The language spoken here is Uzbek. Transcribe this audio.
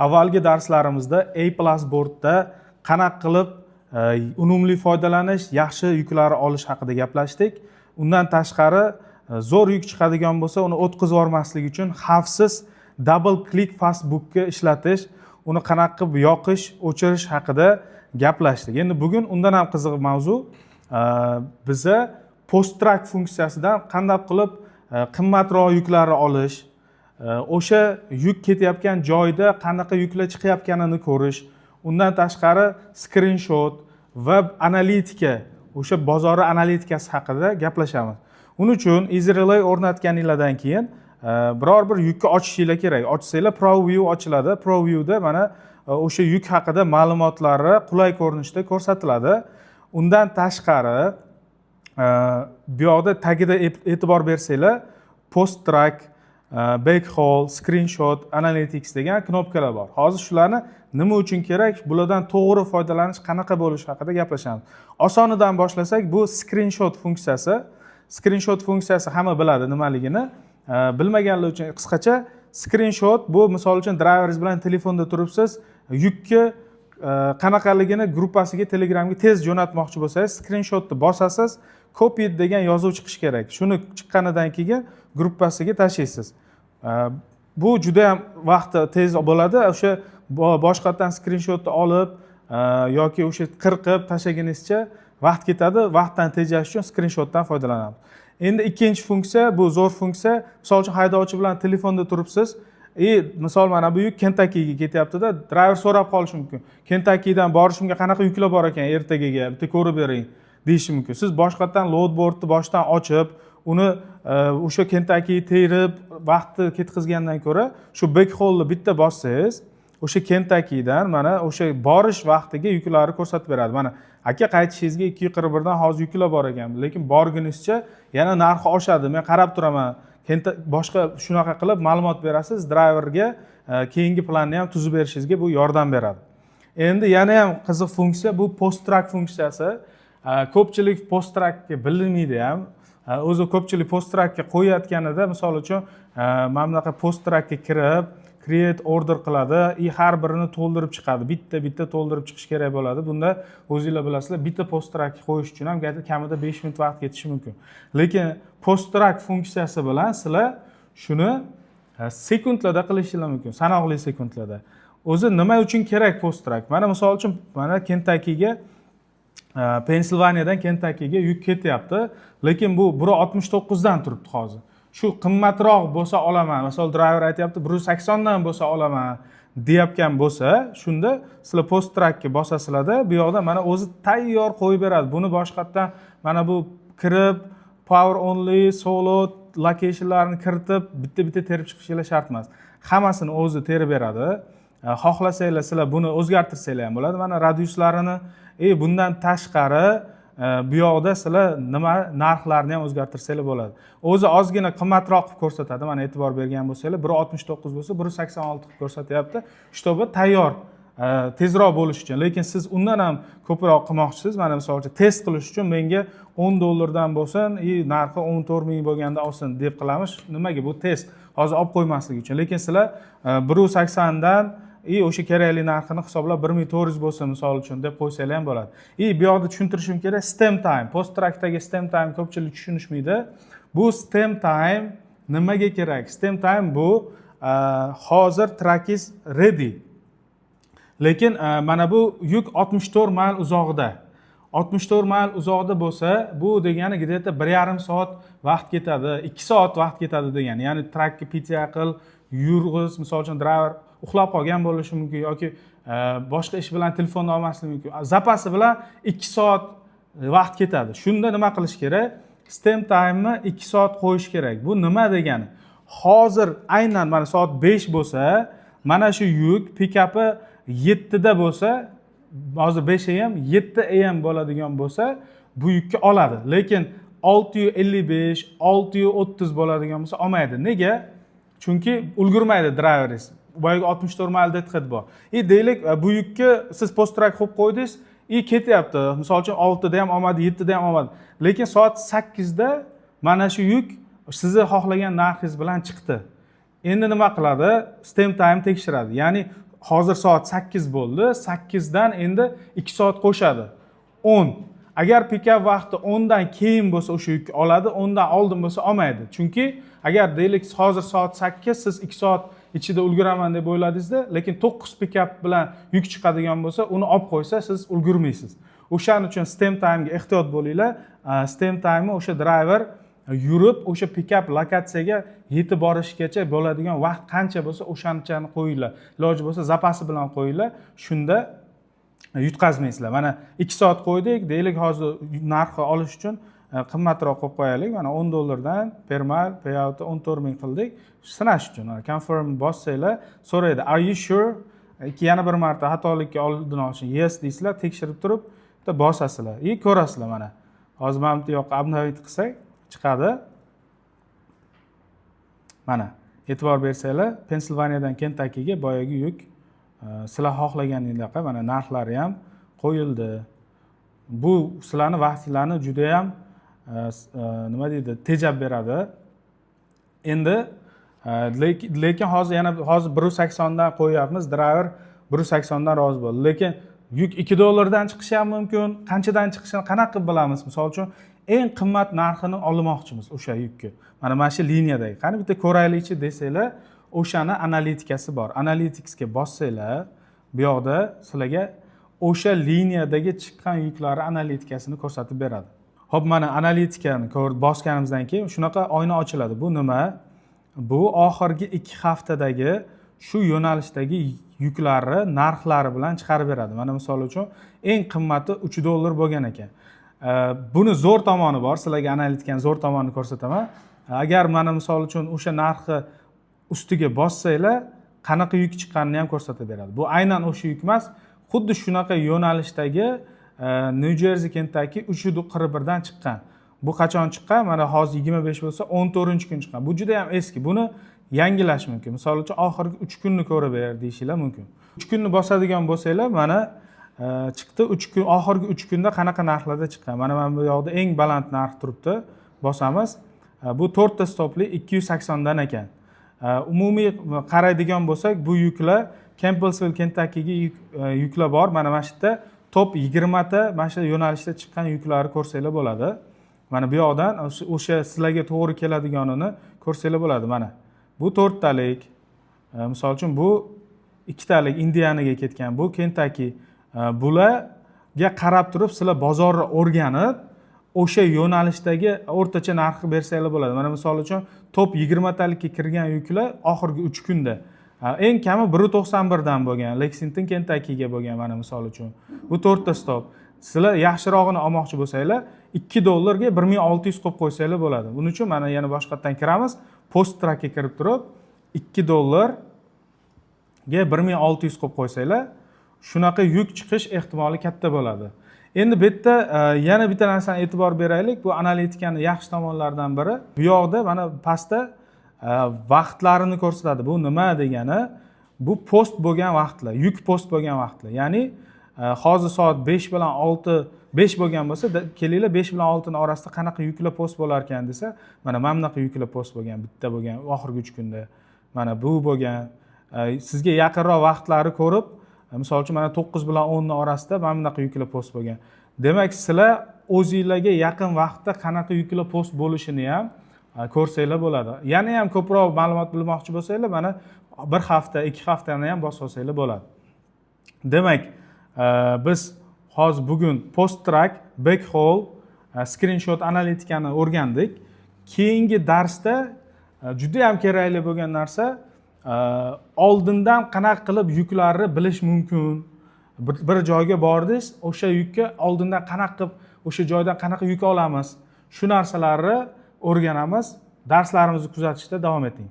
Avvalgi darslarimizda A+ boardda qanaqa qilib unumli foydalanish, yaxshi yuklar olish haqida gaplashdik. Undan tashqari zo'r yuk chiqadigan bo'lsa, uni o'tkazib yubormaslik uchun xavfsiz double click fastbookni ishlatish, uni qanaqa qilib yoqish, o'chirish haqida gaplashdik. Endi bugun undan ham qiziq mavzu, biza post track funksiyasidan qanday qilib qimmatroq yuklarni olish, o'sha yuk ketayotgan joyda qanaqa yuklar chiqayotganini ko'rish, undan tashqari screenshot va analitika, o'sha bozori analitikasi haqida gaplashamiz. Uning uchun EasyRelay o'rnatganinglardan keyin biror bir yukni ochishinglar kerak. Ochsanglar ProView ochiladi. ProViewda mana o'sha yuk haqida ma'lumotlari qulay ko'rinishda ko'rsatiladi. Undan tashqari bu yoqda tagida e'tibor bersanglar post track, backhaul, screenshot, analytics degan knopkalar bor. Hozir shularni nima uchun kerak, bulardan to'g'ri foydalanish qanaqa bo'lishi haqida gaplashamiz. Osonidan boshlasak, bu screenshot funksiyasi. Screenshot funksiyasi hamma biladi nimaligini. Bilmaganlar uchun qisqacha screenshot bu misol uchun driveringiz bilan telefonda turibsiz, yukni qanaqaligini gruppasiga Telegramga tez jo'natmoqchi bo'lsangiz, screenshotni bosasiz, copy degan yozuv chiqishi kerak. Shuni chiqqanidan keyin gruppasiga tashlaysiz. Bu juda ham vaqti tez bo'ladi. O'sha boshqatdan screenshotni olib yoki o'sha qirqib tashlaganingizcha vaqt ketadi. Vaqtdan tejash uchun screenshotdan foydalanamiz. Endi ikkinchi funksiya, bu zo'r funksiya. Misol uchun haydovchi bilan telefonda turibsiz. Misol mana bu yuk Kentakkiga ketyapti-da, driver so'rab qolishi mumkin. Kentakkidan borishimga qanaqa yuklar bor ekan ertagaga, bitta ko'rib bering deyishi mumkin. Siz boshqatdan loadboardni boshdan ochib, uni o'sha Kentakkiga terib, vaqtni ketkazgandan ko'ra, shu backhaulni bitta bossangiz, o'sha Kentakkidan mana o'sha borish vaqtiga yuklarni ko'rsatib beradi. Mana aka qaytishingizga 2:41 dan hozir yuklar bor ekan, lekin borgunizcha yana narxi oshadi. Men qarab turaman. Boshqa shunaqa qilib ma'lumot berasiz, driverga keyingi planni ham tuzib berishingizga bu yordam beradi. Endi yana ham qiziq funksiya bu post track funksiyasi. Ko'pchilik post trackga bilmaydi ham. O'zi ko'pchilik post trackga qo'yayotganida, misol uchun mana bunaqa post trackga kirib, create order qiladi, har birini to'ldirib chiqadi. Bitta to'ldirib chiqish kerak bo'ladi. Bunda o'zingizlar bilasizlar, bitta post track qo'yish uchun ham kamida 5 minut vaqt ketishi mumkin. Lekin post track funksiyasi bilan sizlar shuni sekundlarda qilishingiz mumkin, sanoqli sekundlarda. O'zi nima uchun kerak post track? Mana misol uchun mana Kentakkiga Pensilvaniyadan Kentakkiga yuk ketyapti, lekin bu 169 dan turibdi hozir. Shu qimmatroq bo'lsa olaman. Masalan, driver aytayapti 180 dan bo'lsa olaman deyotgan bo'lsa, shunda sizlar post trackga bosasizlarda, bu yoqda mana o'zi tayyor qo'yib beradi. Buni boshqatdan mana bu kirib power only, solo locationlarni kiritib bitta terib chiqishingiz shart emas. Hammasini o'zi terib beradi. Xohlasanglar sizlar buni o'zgartirsanglar ham bo'ladi. Mana radiuslarini, bundan tashqari bu yoqda sizlar nima narxlarni ham o'zgartirsanglar bo'ladi. O'zi ozgina qimmatroq qilib ko'rsatadi. Mana e'tibor bergan bo'lsanglar, 169 bo'lsa 186 qilib ko'rsatyapti. Shtobi tayyor, tezroq bo'lish uchun. Lekin siz undan ham ko'proq qilmoqchisiz. Mana misol uchun test qilish uchun menga $10 dan bo'lsin, narxi 14 ming bo'lganda olsin deb qilamiz. Nimaga? Bu test. Hozir olib qo'ymaslik uchun. Lekin sizlar 180 dan o'sha kerakli narxini hisoblab 1400 bo'lsa misol uchun deb qo'ysanglar ham bo'ladi. Bu yoqda tushuntirishim kerak, stem time. Post trackdagi stem time ko'pchilik tushunishmaydi. Bu stem time nimaga kerak? Stem time bu hozir track is ready. Lekin mana bu yuk 64 mil uzoqda. 64 mil uzoqda bo'lsa, bu degani где-то 1,5 soat vaqt ketadi, 2 soat vaqt ketadi degani. Ya'ni trackga pitya qil, yurg'iz, misol uchun driver uxlab qolgan bo'lishi mumkin yoki boshqa ish bilan telefonni olmasligi mumkin. Zapasi bilan 2 soat vaqt ketadi. Shunda nima qilish kerak? Stem time'ni 2 soat qo'yish kerak. Bu nima degani? Hozir aynan mana soat 5 bo'lsa, mana shu yuk pick-up'i 7 da bo'lsa, hozir 5 am, 7 am bo'ladigan bo'lsa, bu yukni oladi. Lekin 6:55, 6:30 bo'ladigan bo'lsa olmaydi. Nega? Chunki ulgurmaydi driveringiz. Boyaga 64 mil detxed bor. Deylik, bu yukni siz post track qo'yib qo'ydingiz, ketyapti. Misol uchun 6 da ham olmadi, 7 da ham olmadi. Lekin soat 8 da mana shu yuk sizni xohlagan narxingiz bilan chiqdi. Endi nima qiladi? Stem time tekshiradi. Ya'ni hozir soat 8 bo'ldi. 8 dan endi 2 soat qo'shadi. 10. Agar pikap vaqti 10 dan keyin bo'lsa o'sha yukni oladi, 10 dan oldin bo'lsa olmaydi. Chunki agar deylik hozir soat 8, siz 2 soat ichida ulguraman deb o'yladingizda, lekin 9 pikap bilan yuk chiqadigan bo'lsa, uni olib qo'ysa, siz ulgurmaysiz. O'shaning uchun stem time ga ehtiyot bo'linglar. Stem time o'sha driver yurib, o'sha pikap lokatsiyaga yetib borishgacha bo'ladigan vaqt qancha bo'lsa, o'shanchani qo'yinglar. Iloji bo'lsa zapasi bilan qo'yinglar. Shunda yutqazmaysizlar. Mana 2 soat qo'ydik, deylik hozir narxi olish uchun qimmatroq qo'yib qo'yaylik. Mana $10 per mile payoutni 14 ming qildik. Sinash uchun confirm bossanglar, so'raydi. Are you sure? Yana bir marta xatolikka oldini olishni yes deysizlar, tekshirib turib bitta bosasizlar. Ko'rasizlar mana. Hozir mana bu yoqqa obnovit qilsak chiqadi. Mana, e'tibor bersanglar, Pensilvaniyadan Kentakkiga boyagi yuk sizlar xohlaganingizdaqa mana narxlari ham qo'yildi. Bu sizlarni vaqtinglarni juda ham nima deydi, tejab beradi. Endi lekin hozir yana 1.80 dan qo'yapmiz, driver 1.80 dan rozi bo'ldi. Lekin yuk $2 dan chiqishi ham mumkin. Qanchadan chiqishini qanaqa qilib bilamiz? Misol uchun eng qimmat narxini olmoqchimiz o'sha yukni. Mana shu liniyadagi. Qani bitta ko'raylikchi desanglar, o'shani analitikasi bor. Analyticsga bossanglar, bu yoqda sizlarga o'sha liniyadagi chiqqan yuklarning analitikasini ko'rsatib beradi. Xo'p, mana analitikani bosganimizdan keyin shunaqa oyna ochiladi. Bu nima? Bu oxirgi 2 haftadagi shu yo'nalishdagi yuklarni narxlari bilan chiqarib beradi. Mana misol uchun eng qimmati $3 bo'lgan ekan. Buni zo'r tomoni bor. Sizlarga analitikani zo'r tomonini ko'rsataman. Agar mana misol uchun o'sha narxi ustiga bossanglar, qanaqa yuk chiqqanini ham ko'rsatib beradi. Bu aynan o'sha yuk emas, xuddi shunaqa yo'nalishdagi New Jersey Kentucky 341 dan chiqqan. Bu qachon chiqqan? Mana hozir 25 bo'lsa 14-kun chiqqan. Bu juda ham eski. Buni yangilash mumkin. Misol uchun oxirgi 3 kunni ko'rib ber deyishinglar mumkin. 3 kunni bosadigan bo'lsanglar, mana chiqdi 3 kun, oxirgi 3 kunda qanaqa narxlarda chiqqan. Mana bu yoqda eng baland narx turibdi. Bosamiz. Bu 4 ta stopli 280 dan ekan. Umumiy qaraydigan bo'lsak, bu yuklar Campbellsville, Kentuckyga yuklar bor. Mana shu yerda top 20 ta mana shu yo'nalishda chiqqan yuklarni ko'rsanglar bo'ladi. Mana bu yoqdan o'sha sizlarga to'g'ri keladiganini ko'rsanglar bo'ladi. Mana bu 4 talik. Misol uchun bu 2 talik Indianaga ketgan. Bu Kentucky. Bularga qarab turib sizlar bozorni o'rganib, o'sha yo'nalishdagi o'rtacha narxni bersanglar bo'ladi. Mana misol uchun top 20 talikka kirgan yuklar oxirgi 3 kunda eng kami 1.91 dan bo'lgan. Lexington, Kentuckyga bo'lgan mana misol uchun. Bu 4 ta stop. Sizlar yaxshirog'ini olmoqchi bo'lsanglar, $2 ga 1600 qo'yib qo'ysanglar bo'ladi. Buning uchun mana yana boshqatdan kiramiz. Post trackga kirib turib, $2 ga 1600 qo'yib qo'ysanglar, shunaqa yuk chiqish ehtimoli katta bo'ladi. Endi bu yerda yana bitta narsani e'tibor beraylik. Bu analitikani yaxshi tomonlaridan biri. Bu yoqda mana pastda vaqtlarini ko'rsatadi. Bu nima degani? Bu post bo'lgan vaqtlar, yuk post bo'lgan vaqtlar. Ya'ni hozir soat 5 bilan 5 bo'lgan bo'lsa, kelinglar 5 bilan 6 ning orasida qanaqa yuklar post bo'lar ekan desa, mana bunaqa yuklar post bo'lgan, bitta bo'lgan oxirgi 3 kunda. Mana bu bo'lgan. Sizga yaqinroq vaqtlari ko'rib, misol uchun mana 9 bilan 10 ning orasida mana bunaqa yuklar post bo'lgan. Demak, sizlar o'zingizlarga yaqin vaqtda qanaqa yuklar post bo'lishini ham ko'rsanglar bo'ladi. Yana ham ko'proq ma'lumot bilmoqchi bo'lsanglar, mana 1 hafta, 2 haftani ham bosib olsanglar bo'ladi. Demak, biz hozir bugun post track, backhaul, screenshot analitikani o'rgandik. Keyingi darsda juda ham kerakli bo'lgan narsa oldindan qanaqa qilib yuklarni bilish mumkin. Bir joyga bordingiz, o'sha yukka oldindan qanaqa qilib o'sha joydan qanaqa yuk olamiz? Shu narsalarni o'rganamiz. Darslarimizni kuzatishda davom eting.